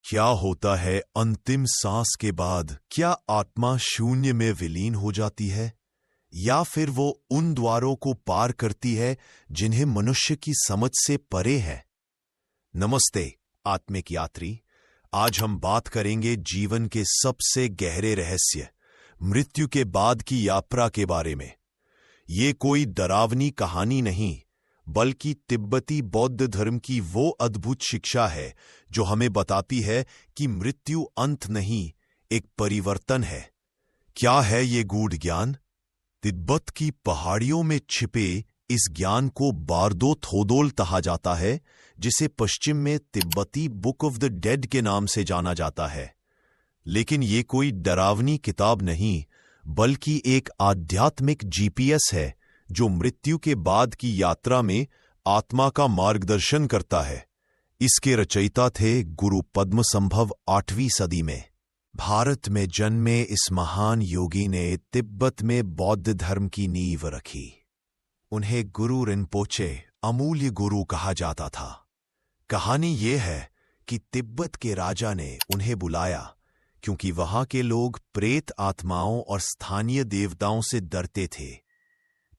क्या होता है अंतिम सांस के बाद? क्या आत्मा शून्य में विलीन हो जाती है, या फिर वो उन द्वारों को पार करती है जिन्हें मनुष्य की समझ से परे है? नमस्ते आत्मिक यात्री, आज हम बात करेंगे जीवन के सबसे गहरे रहस्य, मृत्यु के बाद की यात्रा के बारे में। ये कोई डरावनी कहानी नहीं, बल्कि तिब्बती बौद्ध धर्म की वो अद्भुत शिक्षा है जो हमें बताती है कि मृत्यु अंत नहीं, एक परिवर्तन है। क्या है ये गूढ़ ज्ञान? तिब्बत की पहाड़ियों में छिपे इस ज्ञान को बारदो थोदोल कहा जाता है, जिसे पश्चिम में तिब्बती बुक ऑफ द डेड के नाम से जाना जाता है। लेकिन ये कोई डरावनी किताब नहीं, बल्कि एक आध्यात्मिक जीपीएस है जो मृत्यु के बाद की यात्रा में आत्मा का मार्गदर्शन करता है। इसके रचयिता थे गुरु पद्मसंभव 8वीं सदी में। भारत में जन्मे इस महान योगी ने तिब्बत में बौद्ध धर्म की नींव रखी। उन्हें गुरु रिनपोचे, अमूल्य गुरु कहा जाता था। कहानी ये है कि तिब्बत के राजा ने उन्हें बुलाया क्योंकि वहां के लोग प्रेत आत्माओं और स्थानीय देवताओं से डरते थे।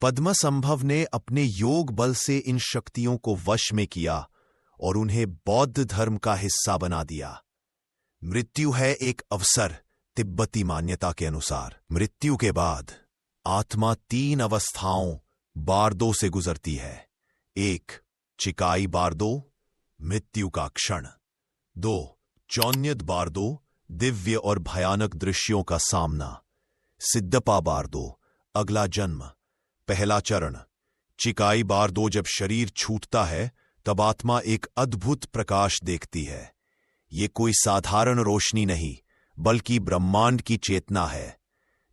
पद्मसंभव ने अपने योग बल से इन शक्तियों को वश में किया और उन्हें बौद्ध धर्म का हिस्सा बना दिया। मृत्यु है एक अवसर। तिब्बती मान्यता के अनुसार मृत्यु के बाद आत्मा 3 अवस्थाओं बारदो से गुजरती है। 1 चिकाई बारदो, मृत्यु का क्षण। 2 चौन्यद बारदो, दिव्य और भयानक दृश्यों का सामना। सिद्धपा बारदो, अगला जन्म। पहला चरण चिकाई बारदो, जब शरीर छूटता है तब आत्मा एक अद्भुत प्रकाश देखती है। ये कोई साधारण रोशनी नहीं, बल्कि ब्रह्मांड की चेतना है।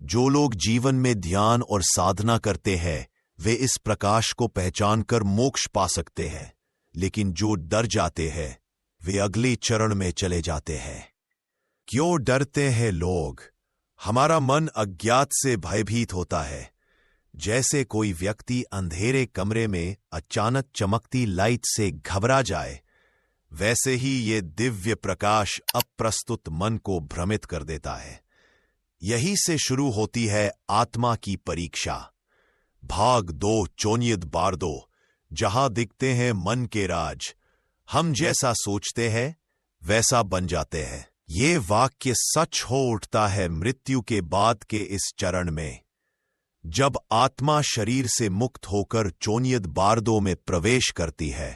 जो लोग जीवन में ध्यान और साधना करते हैं वे इस प्रकाश को पहचानकर मोक्ष पा सकते हैं, लेकिन जो डर जाते हैं वे अगले चरण में चले जाते हैं। क्यों डरते हैं लोग? हमारा मन अज्ञात से भयभीत होता है। जैसे कोई व्यक्ति अंधेरे कमरे में अचानक चमकती लाइट से घबरा जाए, वैसे ही ये दिव्य प्रकाश अप्रस्तुत मन को भ्रमित कर देता है। यही से शुरू होती है आत्मा की परीक्षा। भाग 2 चौन्यद बारदो, जहां दिखते हैं मन के राज। हम जैसा सोचते हैं वैसा बन जाते हैं। ये वाक्य सच हो उठता है मृत्यु के बाद के इस चरण में। जब आत्मा शरीर से मुक्त होकर चौन्यद बारदो में प्रवेश करती है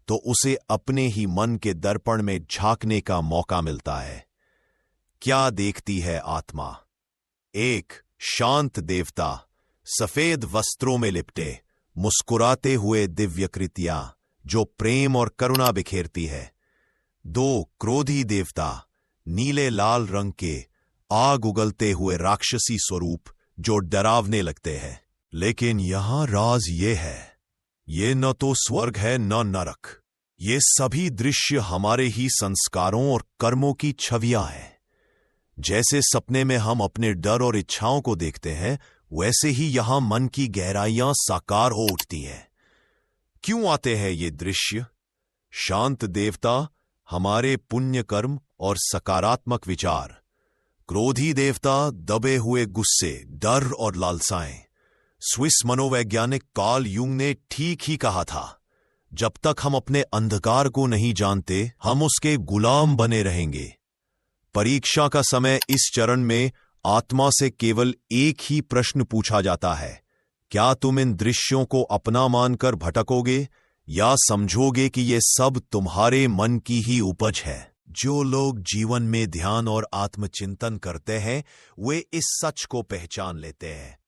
तो उसे अपने ही मन के दर्पण में झांकने का मौका मिलता है। क्या देखती है आत्मा? 1 शांत देवता, सफेद वस्त्रों में लिपटे, मुस्कुराते हुए दिव्यकृतियां जो प्रेम और करुणा बिखेरती है। 2 क्रोधी देवता, नीले लाल रंग के आग उगलते हुए राक्षसी स्वरूप जो डरावने लगते हैं। लेकिन यहां राज ये है, ये न तो स्वर्ग है न नरक। ये सभी दृश्य हमारे ही संस्कारों और कर्मों की छवियां हैं। जैसे सपने में हम अपने डर और इच्छाओं को देखते हैं, वैसे ही यहां मन की गहराइयां साकार हो उठती हैं। क्यों आते हैं ये दृश्य? शांत देवता, हमारे पुण्य कर्म और सकारात्मक विचार। क्रोधी देवता, दबे हुए गुस्से, डर और लालसाएं। स्विस मनोवैज्ञानिक कार्ल यूंग ने ठीक ही कहा था, जब तक हम अपने अंधकार को नहीं जानते हम उसके गुलाम बने रहेंगे। परीक्षा का समय इस चरण में आत्मा से केवल एक ही प्रश्न पूछा जाता है, क्या तुम इन दृश्यों को अपना मानकर भटकोगे या समझोगे कि ये सब तुम्हारे मन की ही उपज है? जो लोग जीवन में ध्यान और आत्मचिंतन करते हैं वे इस सच को पहचान लेते हैं,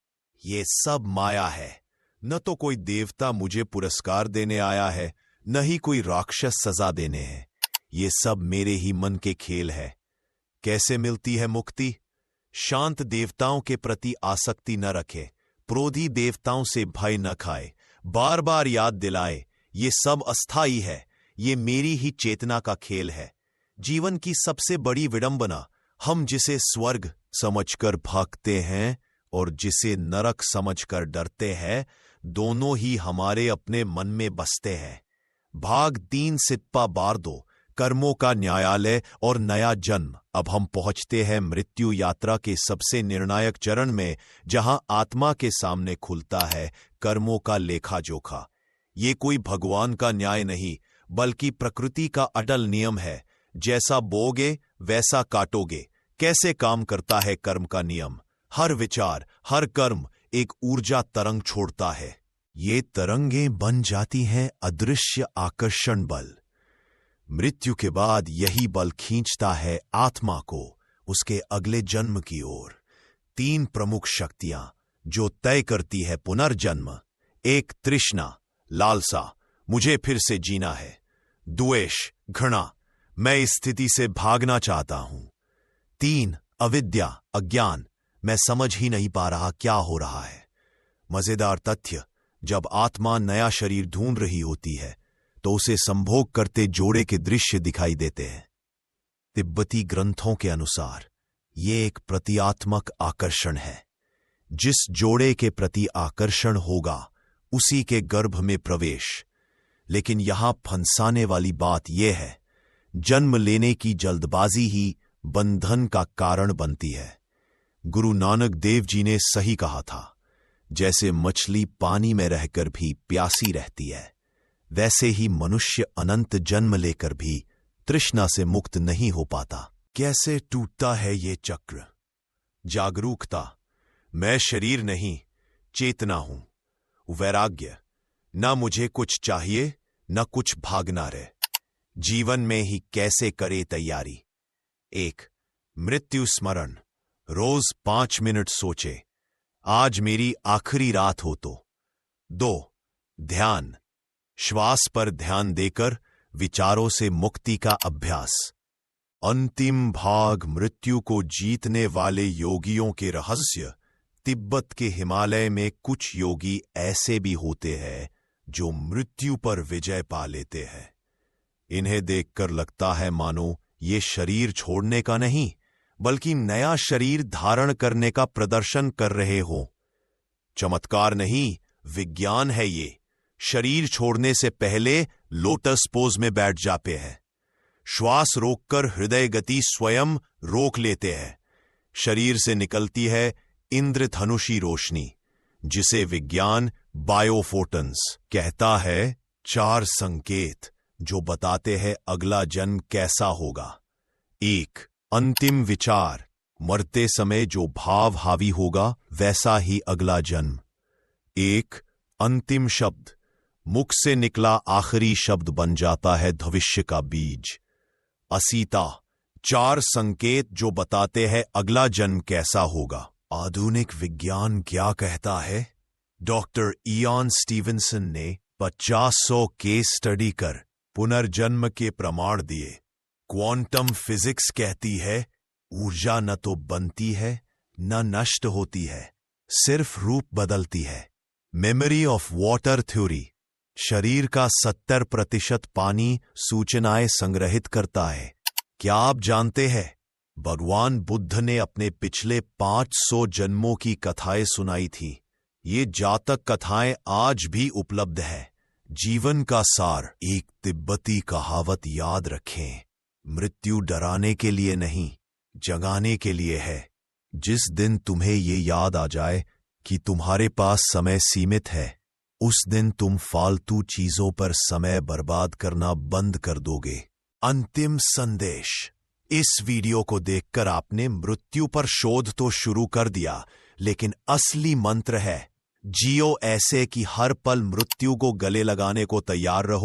ये सब माया है। न तो कोई देवता मुझे पुरस्कार देने आया है, न ही कोई राक्षस सजा देने है। ये सब मेरे ही मन के खेल है। कैसे मिलती है मुक्ति? शांत देवताओं के प्रति आसक्ति न रखे, क्रोधी देवताओं से भय न खाए, बार बार याद दिलाए ये सब अस्थाई है, ये मेरी ही चेतना का खेल है। जीवन की सबसे बड़ी विडंबना, हम जिसे स्वर्ग समझकर भागते हैं और जिसे नरक समझकर डरते हैं, दोनों ही हमारे अपने मन में बसते हैं। भाग 3 सिप्पा बारदो, कर्मों का न्यायालय और नया जन्म। अब हम पहुंचते हैं मृत्यु यात्रा के सबसे निर्णायक चरण में, जहां आत्मा के सामने खुलता है कर्मों का लेखा जोखा। ये कोई भगवान का न्याय नहीं, बल्कि प्रकृति का अटल नियम है। जैसा बोगे वैसा काटोगे। कैसे काम करता है कर्म का नियम? हर विचार, हर कर्म एक ऊर्जा तरंग छोड़ता है। ये तरंगें बन जाती हैं अदृश्य आकर्षण बल। मृत्यु के बाद यही बल खींचता है आत्मा को उसके अगले जन्म की ओर। 3 प्रमुख शक्तियां जो तय करती है पुनर्जन्म। 1 तृष्णा, लालसा, मुझे फिर से जीना है। द्वेष, घृणा, मैं इस स्थिति से भागना चाहता हूं। 3 अविद्या, अज्ञान, मैं समझ ही नहीं पा रहा क्या हो रहा है। मजेदार तथ्य, जब आत्मा नया शरीर ढूंढ रही होती है तो उसे संभोग करते जोड़े के दृश्य दिखाई देते हैं। तिब्बती ग्रंथों के अनुसार ये एक प्रतीकात्मक आकर्षण है। जिस जोड़े के प्रति आकर्षण होगा उसी के गर्भ में प्रवेश। लेकिन यहां फंसाने वाली बात यह है, जन्म लेने की जल्दबाजी ही बंधन का कारण बनती है। गुरु नानक देव जी ने सही कहा था, जैसे मछली पानी में रहकर भी प्यासी रहती है, वैसे ही मनुष्य अनंत जन्म लेकर भी तृष्णा से मुक्त नहीं हो पाता। कैसे टूटता है ये चक्र? जागरूकता, मैं शरीर नहीं चेतना हूं। वैराग्य, ना मुझे कुछ चाहिए ना कुछ भागना रहे। जीवन में ही कैसे करे तैयारी? 1 मृत्यु स्मरण, रोज 5 मिनट सोचे, आज मेरी आखिरी रात हो तो। 2 ध्यान, श्वास पर ध्यान देकर विचारों से मुक्ति का अभ्यास। अंतिम भाग, मृत्यु को जीतने वाले योगियों के रहस्य। तिब्बत के हिमालय में कुछ योगी ऐसे भी होते हैं जो मृत्यु पर विजय पा लेते हैं। इन्हें देखकर लगता है मानो ये शरीर छोड़ने का नहीं, बल्कि नया शरीर धारण करने का प्रदर्शन कर रहे हो। चमत्कार नहीं, विज्ञान है ये। शरीर छोड़ने से पहले लोटस पोज में बैठ जाते हैं। श्वास रोककर हृदय गति स्वयं रोक लेते हैं। शरीर से निकलती है इंद्रधनुषी रोशनी, जिसे विज्ञान बायोफोटन्स कहता है। 4 संकेत जो बताते हैं अगला जन्म कैसा होगा। 1 अंतिम विचार, मरते समय जो भाव हावी होगा वैसा ही अगला जन्म। 1 अंतिम शब्द, मुख से निकला आखिरी शब्द बन जाता है भविष्य का बीज। असीता, 4 संकेत जो बताते हैं अगला जन्म कैसा होगा। आधुनिक विज्ञान क्या कहता है? डॉक्टर इयान स्टीवनसन ने 50 केस स्टडी कर पुनर्जन्म के प्रमाण दिए। क्वांटम फिजिक्स कहती है ऊर्जा न तो बनती है न नष्ट होती है, सिर्फ रूप बदलती है। मेमोरी ऑफ वाटर थ्योरी, शरीर का 70% पानी सूचनाएं संग्रहित करता है। क्या आप जानते हैं भगवान बुद्ध ने अपने पिछले 500 जन्मों की कथाएं सुनाई थी। ये जातक कथाएं आज भी उपलब्ध है। जीवन का सार, एक तिब्बती कहावत याद रखें, मृत्यु डराने के लिए नहीं, जगाने के लिए है। जिस दिन तुम्हें ये याद आ जाए कि तुम्हारे पास समय सीमित है, उस दिन तुम फालतू चीजों पर समय बर्बाद करना बंद कर दोगे। अंतिम संदेश, इस वीडियो को देखकर आपने मृत्यु पर शोध तो शुरू कर दिया, लेकिन असली मंत्र है जियो ऐसे कि हर पल मृत्यु को गले लगाने को तैयार रहो।